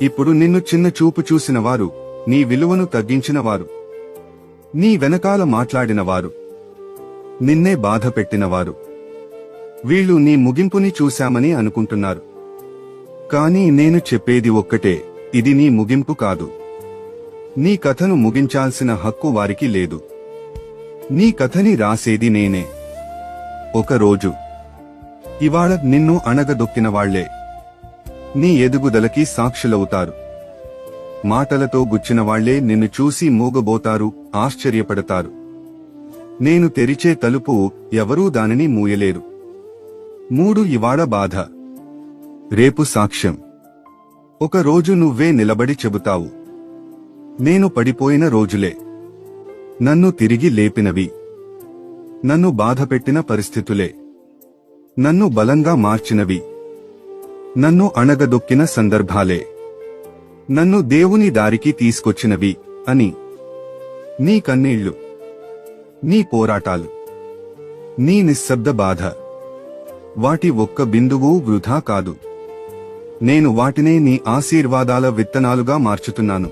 ఇప్పుడు నిన్ను చిన్న చూపు చూసినవారు, నీ విలువను తగ్గించినవారు, నీ వెనకాల మాట్లాడినవారు, నిన్నే బాధ పెట్టినవారు, వీళ్ళు నీ ముగింపుని చూశామని అనుకుంటున్నారు. కానీ నేను చెప్పేది ఒక్కటే, ఇది నీ ముగింపు కాదు. నీ కథను ముగించాల్సిన హక్కు వారికి లేదు. నీ కథని రాసేది నేనే. ఒకరోజు ఇవాళ నిన్ను అణగదొక్కినవాళ్లే నీ ఎదుగుదలకి సాక్షులవుతారు. మాటలతో గుచ్చినవాళ్లే నిన్ను చూసి మూగబోతారు, ఆశ్చర్యపడతారు. నేను తెరిచే తలుపు ఎవరూ దానిని మూయలేరు. 3 ఇవాళ బాధ, రేపు సాక్ష్యం. ఒక రోజు నువ్వే నిలబడి చెబుతావు, నేను పడిపోయిన రోజులే నన్ను తిరిగి లేపినవి, నన్ను బాధపెట్టిన పరిస్థితులే నన్ను బలంగా మార్చినవి, నన్ను అణగదొక్కిన సందర్భాలే నన్ను దేవుని దారికి తీసుకొచ్చినవి అని. నీ కన్నీళ్లు, నీ పోరాటాలు, నీ నిశ్శబ్ద బాధ, వాటి ఒక్క బిందువు వృధా కాదు. నేను వాటినే నీ ఆశీర్వాదాల విత్తనాలుగా మార్చుతున్నాను.